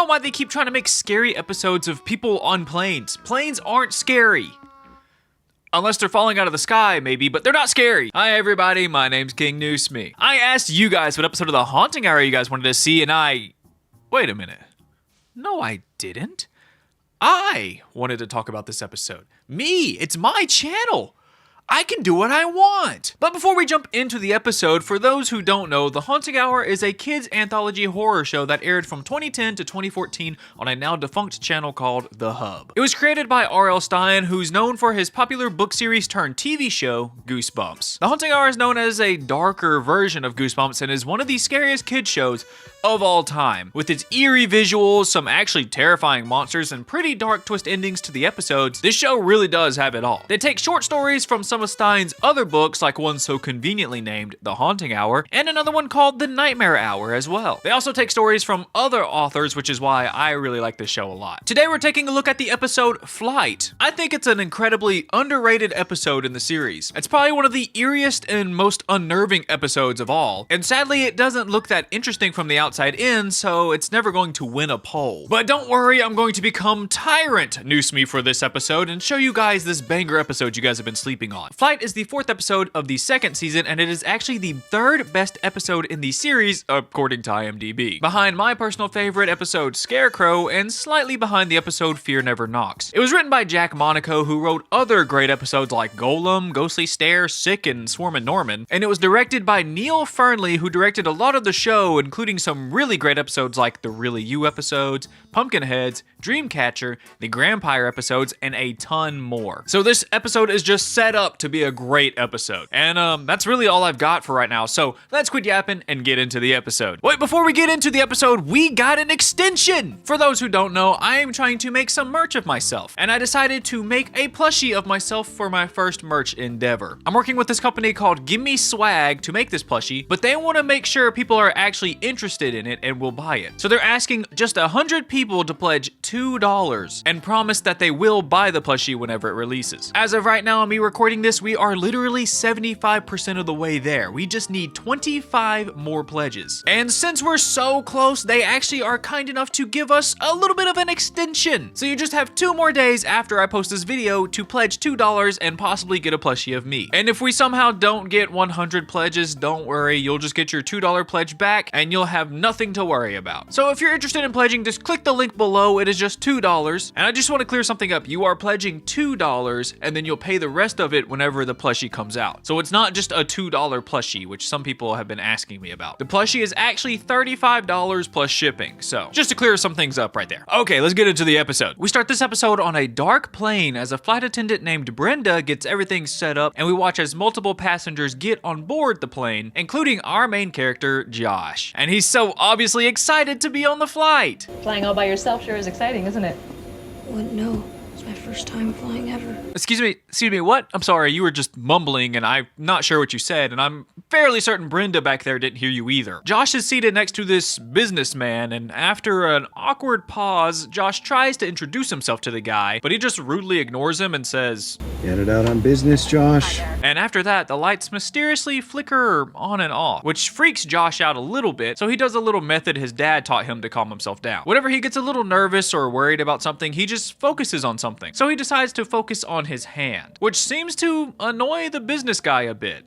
why they keep trying to make scary episodes of people on planes. Planes aren't scary. Unless they're falling out of the sky, maybe, but they're not scary. Hi, everybody. My name's King Noosme. I asked you guys what episode of The Haunting Hour you guys wanted to see, and Wait a minute. No, I didn't. I wanted to talk about this episode. Me. It's my channel. I can do what I want. But before we jump into the episode, for those who don't know, The Haunting Hour is a kids anthology horror show that aired from 2010 to 2014 on a now defunct channel called The Hub. It was created by R.L. Stein, who's known for his popular book series turned TV show, Goosebumps. The Haunting Hour is known as a darker version of Goosebumps and is one of the scariest kids shows of all time. With its eerie visuals, some actually terrifying monsters, and pretty dark twist endings to the episodes, this show really does have it all. They take short stories from some of Stein's other books, like one so conveniently named The Haunting Hour, and another one called The Nightmare Hour as well. They also take stories from other authors, which is why I really like this show a lot. Today we're taking a look at the episode Flight. I think it's an incredibly underrated episode in the series. It's probably one of the eeriest and most unnerving episodes of all, and sadly it doesn't look that interesting from the outside in, so it's never going to win a poll. But don't worry, I'm going to become Tyrant Noosme for this episode and show you guys this banger episode you guys have been sleeping on. Flight is the 4th episode of the 2nd season, and it is actually the 3rd best episode in the series, according to IMDb. Behind my personal favorite episode, Scarecrow, and slightly behind the episode Fear Never Knocks. It was written by Jack Monaco, who wrote other great episodes like Golem, Ghostly Stare, Sick, and Swarmin' Norman, and it was directed by Neil Fernley, who directed a lot of the show, including some really great episodes like the Really You episodes, Pumpkinheads, Dreamcatcher, the Grampire episodes, and a ton more. So this episode is just set up to be a great episode. And that's really all I've got for right now, so let's quit yapping and get into the episode. Wait, before we get into the episode, we got an extension! For those who don't know, I am trying to make some merch of myself, and I decided to make a plushie of myself for my first merch endeavor. I'm working with this company called Gimme Swag to make this plushie, but they want to make sure people are actually interested in it and will buy it. So they're asking just 100 people to pledge $2 and promise that they will buy the plushie whenever it releases. As of right now, me recording this, we are literally 75% of the way there. We just need 25 more pledges. And since we're so close, they actually are kind enough to give us a little bit of an extension. So you just have 2 more days after I post this video to pledge $2 and possibly get a plushie of me. And if we somehow don't get 100 pledges, don't worry, you'll just get your $2 pledge back and you'll have nothing to worry about. So if you're interested in pledging, just click the link below. It is just $2. And I just want to clear something up. You are pledging $2 and then you'll pay the rest of it whenever the plushie comes out. So it's not just a $2 plushie, which some people have been asking me about. The plushie is actually $35 plus shipping. So just to clear some things up right there. Okay, let's get into the episode. We start this episode on a dark plane as a flight attendant named Brenda gets everything set up, and we watch as multiple passengers get on board the plane, including our main character, Josh. And he's so obviously excited to be on the flight. Flying all by yourself sure is exciting, isn't it? Wouldn't know. It's my first time flying ever. Excuse me, what? I'm sorry, you were just mumbling and I'm not sure what you said, and I'm fairly certain Brenda back there didn't hear you either. Josh is seated next to this businessman, and after an awkward pause, Josh tries to introduce himself to the guy, but he just rudely ignores him and says, "Get it out on business, Josh." And after that, the lights mysteriously flicker on and off, which freaks Josh out a little bit, so he does a little method his dad taught him to calm himself down. Whenever he gets a little nervous or worried about something, he just focuses on something. So he decides to focus on his hand, which seems to annoy the business guy a bit.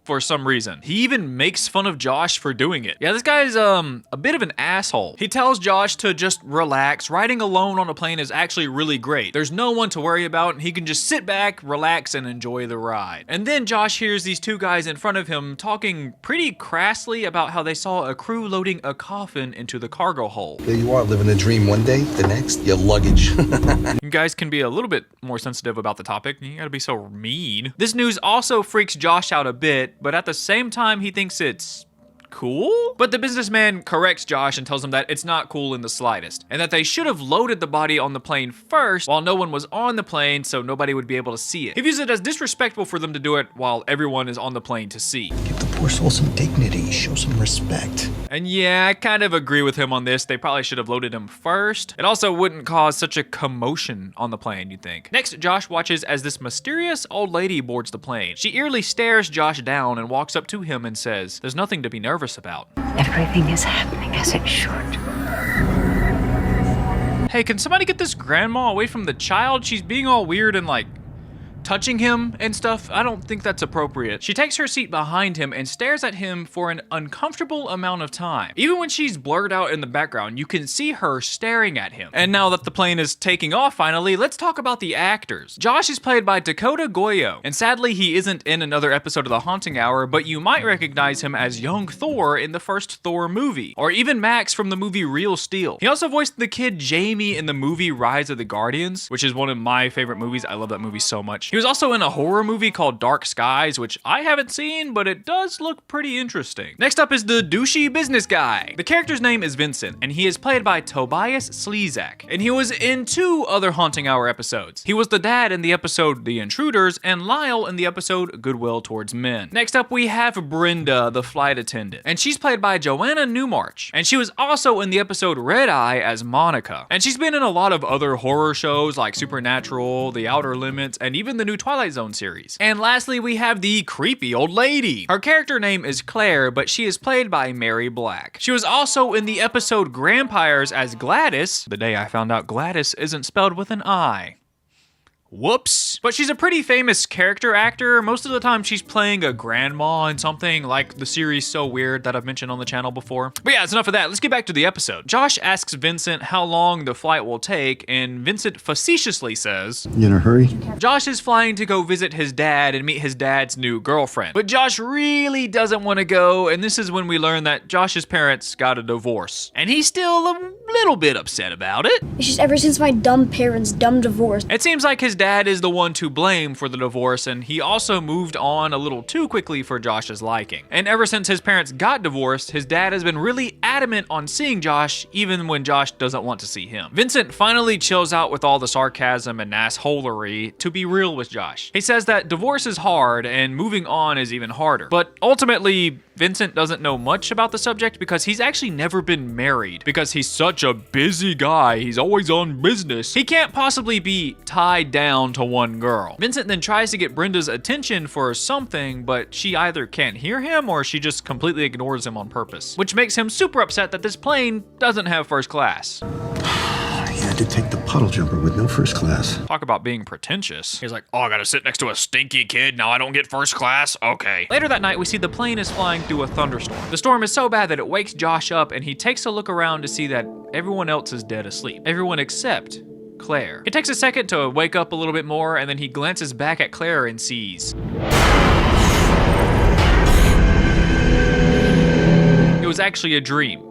For some reason. He even makes fun of Josh for doing it. Yeah, this guy's a bit of an asshole. He tells Josh to just relax. Riding alone on a plane is actually really great. There's no one to worry about, and he can just sit back, relax, and enjoy the ride. And then Josh hears these 2 guys in front of him talking pretty crassly about how they saw a crew loading a coffin into the cargo hold. There you are, living a dream one day, the next, your luggage. You guys can be a little bit more sensitive about the topic. You gotta be so mean. This news also freaks Josh out a bit, but at the same time, he thinks it's cool? But the businessman corrects Josh and tells him that it's not cool in the slightest, and that they should have loaded the body on the plane first while no one was on the plane so nobody would be able to see it. He views it as disrespectful for them to do it while everyone is on the plane to see. Give the poor soul some dignity, show some respect. And yeah, I kind of agree with him on this. They probably should have loaded him first. It also wouldn't cause such a commotion on the plane, you'd think. Next, Josh watches as this mysterious old lady boards the plane. She eerily stares Josh down and walks up to him and says, "There's nothing to be nervous about." Everything is happening as it should. Hey, can somebody get this grandma away from the child? She's being all weird and like touching him and stuff. I don't think that's appropriate. She takes her seat behind him and stares at him for an uncomfortable amount of time. Even when she's blurred out in the background, you can see her staring at him. And now that the plane is taking off finally, let's talk about the actors. Josh is played by Dakota Goyo, and sadly he isn't in another episode of The Haunting Hour, but you might recognize him as young Thor in the first Thor movie, or even Max from the movie Real Steel. He also voiced the kid Jamie in the movie Rise of the Guardians, which is one of my favorite movies. I love that movie so much. He was also in a horror movie called Dark Skies, which I haven't seen, but it does look pretty interesting. Next up is the douchey business guy. The character's name is Vincent, and he is played by Tobias Slezak, and he was in 2 other Haunting Hour episodes. He was the dad in the episode The Intruders, and Lyle in the episode Goodwill Towards Men. Next up we have Brenda, the flight attendant, and she's played by Joanna Newmarch, and she was also in the episode Red Eye as Monica. And she's been in a lot of other horror shows like Supernatural, The Outer Limits, and even the new Twilight Zone series. And lastly, we have the creepy old lady. Her character name is Claire, but she is played by Mary Black. She was also in the episode Grandpires as Gladys, the day I found out Gladys isn't spelled with an I. Whoops. But she's a pretty famous character actor. Most of the time she's playing a grandma in something like the series So Weird that I've mentioned on the channel before. But yeah, it's enough of that. Let's get back to the episode. Josh asks Vincent how long the flight will take, and Vincent facetiously says, You in a hurry? Josh is flying to go visit his dad and meet his dad's new girlfriend. But Josh really doesn't want to go, and this is when we learn that Josh's parents got a divorce. And he's still a little bit upset about it. It's just ever since my dumb parents' dumb divorce. It seems like his dad is the one to blame for the divorce, and he also moved on a little too quickly for Josh's liking. And ever since his parents got divorced, his dad has been really adamant on seeing Josh, even when Josh doesn't want to see him. Vincent finally chills out with all the sarcasm and assholery to be real with Josh. He says that divorce is hard and moving on is even harder. But ultimately, Vincent doesn't know much about the subject because he's actually never been married. Because he's such a busy guy, he's always on business. He can't possibly be tied down to one girl. Vincent then tries to get Brenda's attention for something, but she either can't hear him or she just completely ignores him on purpose, which makes him super upset that this plane doesn't have first class. He had to take the puddle jumper with no first class. Talk about being pretentious. He's like, oh, I gotta sit next to a stinky kid, now I don't get first class? Okay. Later that night, we see the plane is flying through a thunderstorm. The storm is so bad that it wakes Josh up, and he takes a look around to see that everyone else is dead asleep. Everyone except Claire. He takes a second to wake up a little bit more, and then he glances back at Claire and sees it was actually a dream.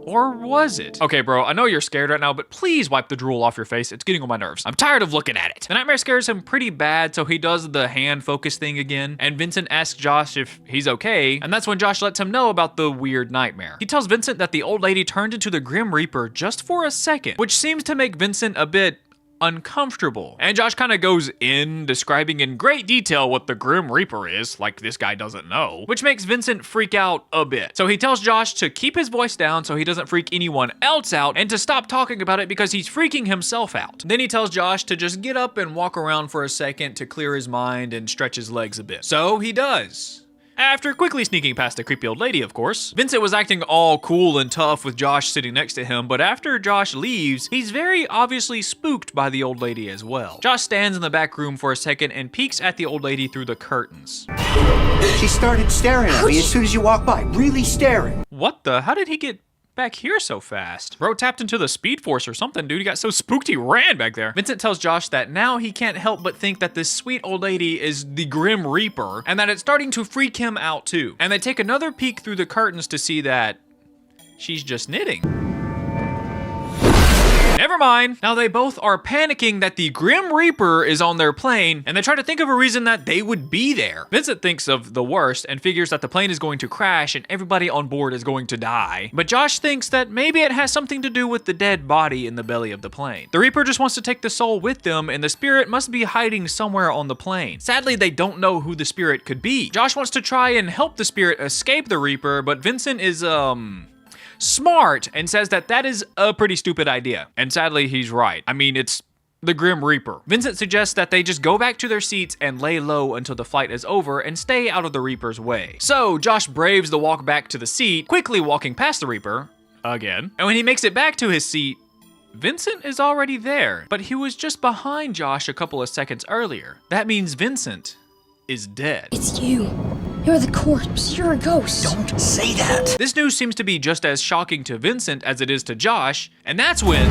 Or was it? Okay, bro, I know you're scared right now, but please wipe the drool off your face. It's getting on my nerves. I'm tired of looking at it. The nightmare scares him pretty bad, so he does the hand focus thing again, and Vincent asks Josh if he's okay, and that's when Josh lets him know about the weird nightmare. He tells Vincent that the old lady turned into the Grim Reaper just for a second, which seems to make Vincent a bit uncomfortable. And Josh kind of goes in describing in great detail what the Grim Reaper is, like this guy doesn't know, which makes Vincent freak out a bit. So he tells Josh to keep his voice down so he doesn't freak anyone else out, and to stop talking about it because he's freaking himself out. Then he tells Josh to just get up and walk around for a second to clear his mind and stretch his legs a bit. So he does. After quickly sneaking past the creepy old lady, of course. Vincent was acting all cool and tough with Josh sitting next to him, but after Josh leaves, he's very obviously spooked by the old lady as well. Josh stands in the back room for a second and peeks at the old lady through the curtains. She started staring at me as soon as you walked by, really staring. What the? How did he get back here so fast? Bro tapped into the Speed Force or something, dude. He got so spooked he ran back there. Vincent tells Josh that now he can't help but think that this sweet old lady is the Grim Reaper, and that it's starting to freak him out too. And they take another peek through the curtains to see that she's just knitting. Never mind. Now they both are panicking that the Grim Reaper is on their plane, and they try to think of a reason that they would be there. Vincent thinks of the worst and figures that the plane is going to crash and everybody on board is going to die. But Josh thinks that maybe it has something to do with the dead body in the belly of the plane. The Reaper just wants to take the soul with them, and the spirit must be hiding somewhere on the plane. Sadly, they don't know who the spirit could be. Josh wants to try and help the spirit escape the Reaper, but Vincent is, smart and says that that is a pretty stupid idea. And sadly, he's right. I mean, it's the Grim Reaper. Vincent suggests that they just go back to their seats and lay low until the flight is over and stay out of the Reaper's way. So Josh braves the walk back to the seat, quickly walking past the Reaper again. And when he makes it back to his seat, Vincent is already there, but he was just behind Josh a couple of seconds earlier. That means Vincent is dead. It's you. You're the corpse. You're a ghost. Don't say that. This news seems to be just as shocking to Vincent as it is to Josh, and that's when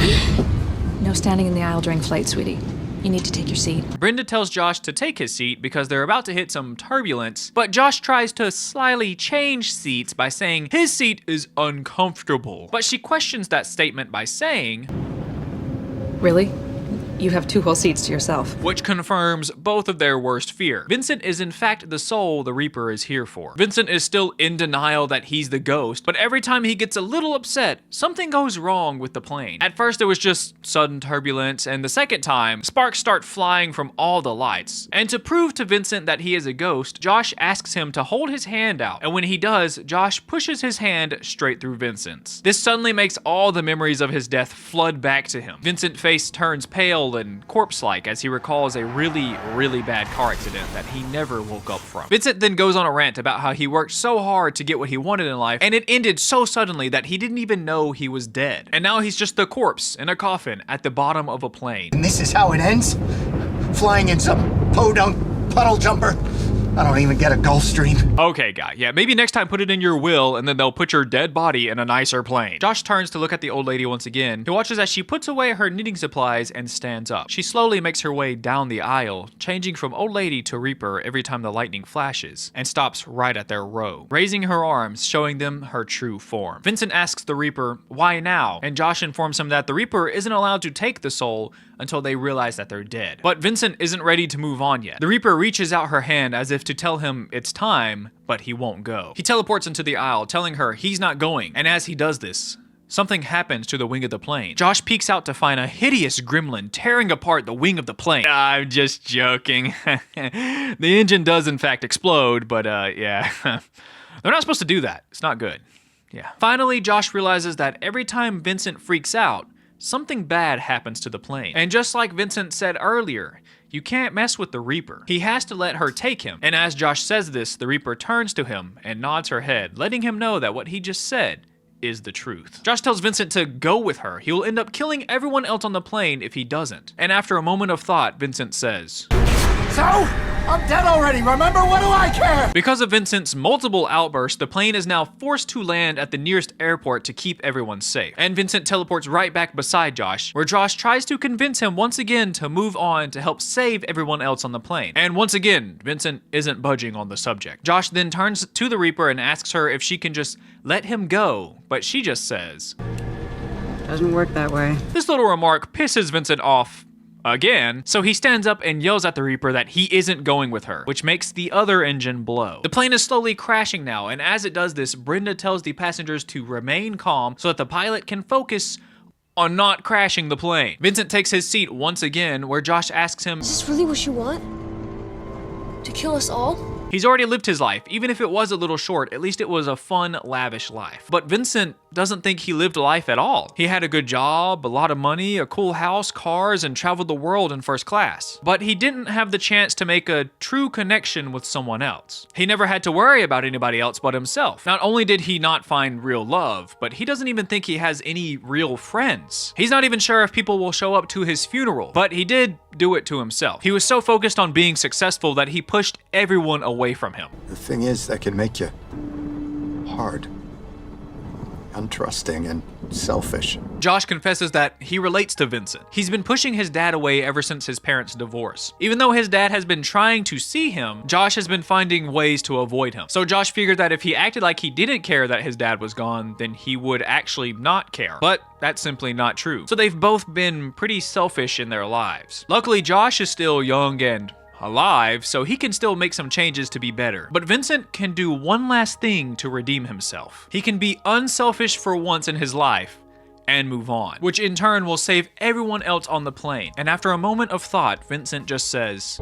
No standing in the aisle during flight, sweetie. You need to take your seat. Brenda tells Josh to take his seat because they're about to hit some turbulence, but Josh tries to slyly change seats by saying his seat is uncomfortable. But she questions that statement by saying, Really? You have 2 whole seats to yourself. which confirms both of their worst fear. Vincent is in fact the soul the Reaper is here for. Vincent is still in denial that he's the ghost, but every time he gets a little upset, something goes wrong with the plane. At first it was just sudden turbulence, and the second time, sparks start flying from all the lights. And to prove to Vincent that he is a ghost, Josh asks him to hold his hand out, and when he does, Josh pushes his hand straight through Vincent's. This suddenly makes all the memories of his death flood back to him. Vincent's face turns pale and corpse-like as he recalls a really bad car accident that he never woke up from. Vincent then goes on a rant about how he worked so hard to get what he wanted in life, and it ended so suddenly that he didn't even know he was dead. And now he's just a corpse in a coffin at the bottom of a plane. And this is how it ends? Flying in some podunk puddle jumper? I don't even get a Gulfstream. Okay, guy, yeah, maybe next time put it in your will and then they'll put your dead body in a nicer plane. Josh turns to look at the old lady once again. He watches as she puts away her knitting supplies and stands up. She slowly makes her way down the aisle, changing from old lady to Reaper every time the lightning flashes, and stops right at their row, raising her arms, showing them her true form. Vincent asks the Reaper, why now? And Josh informs him that the Reaper isn't allowed to take the soul until they realize that they're dead. But Vincent isn't ready to move on yet. The Reaper reaches out her hand as if to tell him it's time, but he won't go. He teleports into the aisle, telling her he's not going, and as he does this, something happens to the wing of the plane. Josh peeks out to find a hideous gremlin tearing apart the wing of the plane. I'm just joking. The engine does in fact explode, but yeah. They're not supposed to do that. It's not good. Yeah. Finally, Josh realizes that every time Vincent freaks out, something bad happens to the plane. And just like Vincent said earlier, you can't mess with the Reaper. He has to let her take him. And as Josh says this, the Reaper turns to him and nods her head, letting him know that what he just said is the truth. Josh tells Vincent to go with her. He will end up killing everyone else on the plane if he doesn't. And after a moment of thought, Vincent says, So? I'm dead already, remember? What do I care? because of Vincent's multiple outbursts, the plane is now forced to land at the nearest airport to keep everyone safe. And Vincent teleports right back beside Josh, where Josh tries to convince him once again to move on to help save everyone else on the plane. And once again, Vincent isn't budging on the subject. Josh then turns to the Reaper and asks her if she can just let him go, but she just says, Doesn't work that way. This little remark pisses Vincent off again, so he stands up and yells at the Reaper that he isn't going with her, which makes the other engine blow. The plane is slowly crashing now, and as it does this, Brenda tells the passengers to remain calm so that the pilot can focus on not crashing the plane. Vincent takes his seat once again, where Josh asks him, Is this really what you want? To kill us all? he's already lived his life. Even if it was a little short, at least it was a fun, lavish life. But Vincent doesn't think he lived life at all. He had a good job, a lot of money, a cool house, cars, and traveled the world in first class. But he didn't have the chance to make a true connection with someone else. He never had to worry about anybody else but himself. Not only did he not find real love, but he doesn't even think he has any real friends. He's not even sure if people will show up to his funeral, but he did do it to himself. He was so focused on being successful that he pushed everyone away from him. The thing is, that can make you hard, untrusting, and selfish. Josh confesses that he relates to Vincent. He's been pushing his dad away ever since his parents' divorce. Even though his dad has been trying to see him, Josh has been finding ways to avoid him. So Josh figured that if he acted like he didn't care that his dad was gone, then he would actually not care. But that's simply not true. So they've both been pretty selfish in their lives. Luckily, Josh is still young and alive, so he can still make some changes to be better. But Vincent can do one last thing to redeem himself. He can be unselfish for once in his life and move on, which in turn will save everyone else on the plane. And after a moment of thought, Vincent just says,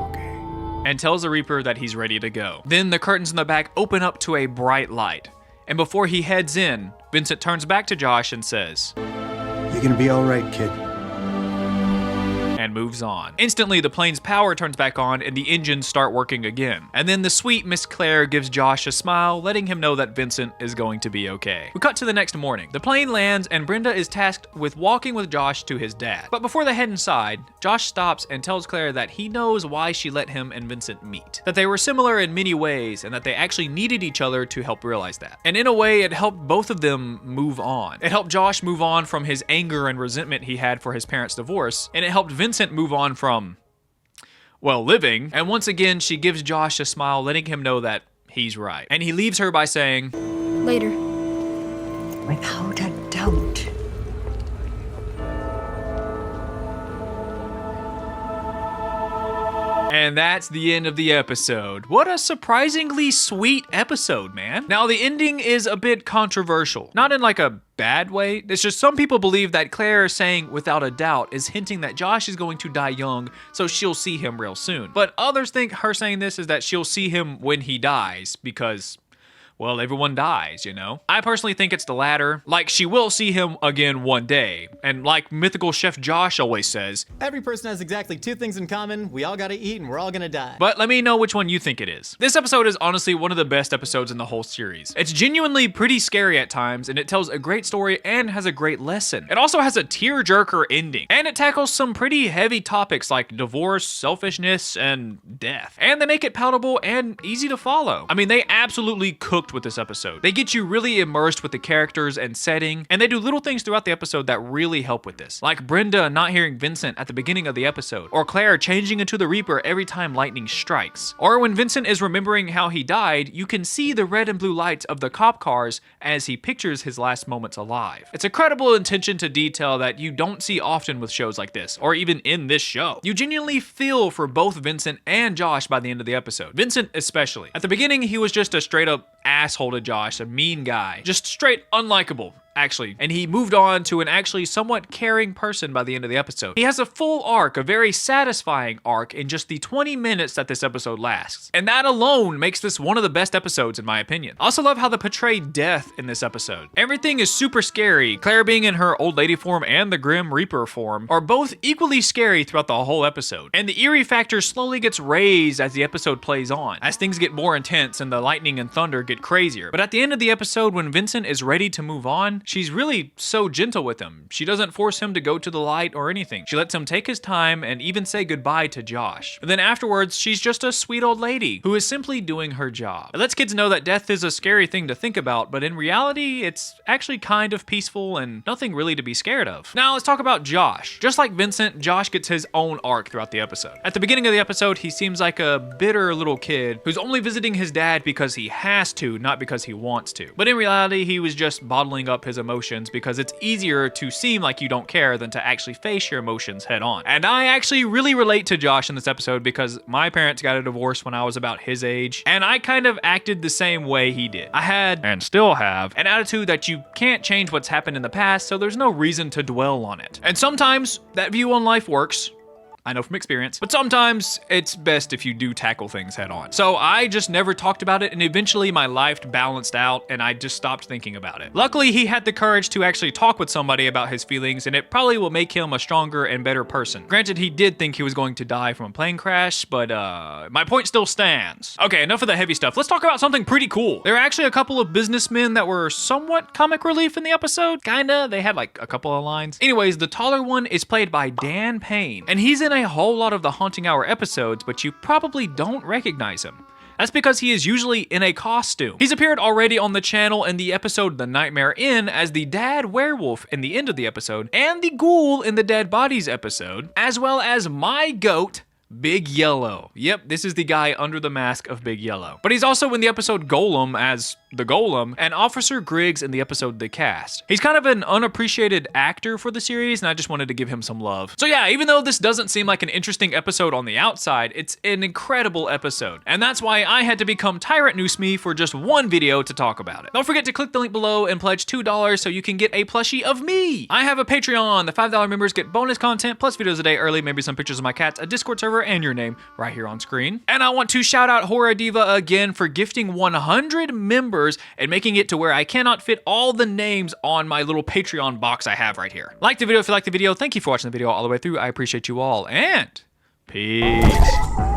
okay, and tells the Reaper that he's ready to go. Then the curtains in the back open up to a bright light. And before he heads in, Vincent turns back to Josh and says, You're gonna be all right, kid. and and moves on. Instantly, the plane's power turns back on and the engines start working again. And then the sweet Miss Claire gives Josh a smile, letting him know that Vincent is going to be okay. We cut to the next morning. The plane lands and Brenda is tasked with walking with Josh to his dad. But before they head inside, Josh stops and tells Claire that he knows why she let him and Vincent meet. That they were similar in many ways and that they actually needed each other to help realize that. And in a way, it helped both of them move on. It helped Josh move on from his anger and resentment he had for his parents' divorce, and it helped Vincent move on from, well, living. And once again, she gives Josh a smile, letting him know that he's right. And he leaves her by saying, Later. Without a doubt. and that's the end of the episode. What a surprisingly sweet episode, man. Now, the ending is a bit controversial. Not in like a bad way. It's just some people believe that Claire saying without a doubt is hinting that Josh is going to die young, so she'll see him real soon. But others think her saying this is that she'll see him when he dies because, well, everyone dies, you know? I personally think it's the latter. Like, she will see him again one day. And like mythical Chef Josh always says, every person has exactly two things in common. We all gotta eat and we're all gonna die. But let me know which one you think it is. This episode is honestly one of the best episodes in the whole series. It's genuinely pretty scary at times, and it tells a great story and has a great lesson. It also has a tearjerker ending, and it tackles some pretty heavy topics like divorce, selfishness, and death. And they make it palatable and easy to follow. I mean, they absolutely cooked with this episode. They get you really immersed with the characters and setting, and they do little things throughout the episode that really help with this. Like Brenda not hearing Vincent at the beginning of the episode, or Claire changing into the Reaper every time lightning strikes. Or when Vincent is remembering how he died, you can see the red and blue lights of the cop cars as he pictures his last moments alive. It's a credible attention to detail that you don't see often with shows like this, or even in this show. You genuinely feel for both Vincent and Josh by the end of the episode. Vincent especially. At the beginning, he was just a straight up asshole to Josh, a mean guy. Just straight unlikable, actually. And he moved on to an actually somewhat caring person by the end of the episode. He has a full arc, a very satisfying arc, in just the 20 minutes that this episode lasts. And that alone makes this one of the best episodes in my opinion. I also love how they portray death in this episode. Everything is super scary. Claire being in her old lady form and the Grim Reaper form are both equally scary throughout the whole episode. And the eerie factor slowly gets raised as the episode plays on, as things get more intense and the lightning and thunder get crazier. But at the end of the episode, when Vincent is ready to move on, she's really so gentle with him. She doesn't force him to go to the light or anything. She lets him take his time and even say goodbye to Josh. But then afterwards, she's just a sweet old lady who is simply doing her job. It lets kids know that death is a scary thing to think about, but in reality, it's actually kind of peaceful and nothing really to be scared of. Now let's talk about Josh. Just like Vincent, Josh gets his own arc throughout the episode. At the beginning of the episode, he seems like a bitter little kid who's only visiting his dad because he has to, not because he wants to. But in reality, he was just bottling up his emotions because it's easier to seem like you don't care than to actually face your emotions head on. And I actually really relate to Josh in this episode because my parents got a divorce when I was about his age, and I kind of acted the same way he did. I had, and still have, an attitude that you can't change what's happened in the past, so there's no reason to dwell on it. And sometimes that view on life works. I know from experience, but sometimes it's best if you do tackle things head on. So I just never talked about it, and eventually my life balanced out and I just stopped thinking about it. Luckily, he had the courage to actually talk with somebody about his feelings, and it probably will make him a stronger and better person. Granted, he did think he was going to die from a plane crash, but my point still stands. Okay, enough of the heavy stuff. Let's talk about something pretty cool. There are actually a couple of businessmen that were somewhat comic relief in the episode. Kinda, they had like a couple of lines. Anyways, the taller one is played by Dan Payne, and he's in a whole lot of the Haunting Hour episodes, but you probably don't recognize him. That's because he is usually in a costume. He's appeared already on the channel in the episode The Nightmare Inn as the dad werewolf in the end of the episode, and the ghoul in the Dead Bodies episode, as well as my goat, Big Yellow. Yep, this is the guy under the mask of Big Yellow. But he's also in the episode Golem as the Golem, and Officer Griggs in the episode The Cast. He's kind of an unappreciated actor for the series, and I just wanted to give him some love. So yeah, even though this doesn't seem like an interesting episode on the outside, it's an incredible episode. And that's why I had to become Tyrant Noosme for just one video to talk about it. Don't forget to click the link below and pledge $2 so you can get a plushie of me. I have a Patreon. The $5 members get bonus content, plus videos a day early, maybe some pictures of my cats, a Discord server, number and your name right here on screen. And I want to shout out Horror Diva again for gifting 100 members and making it to where I cannot fit all the names on my little Patreon box I have right here. Like the video if you like the video. Thank you for watching the video all the way through. I appreciate you all, and peace.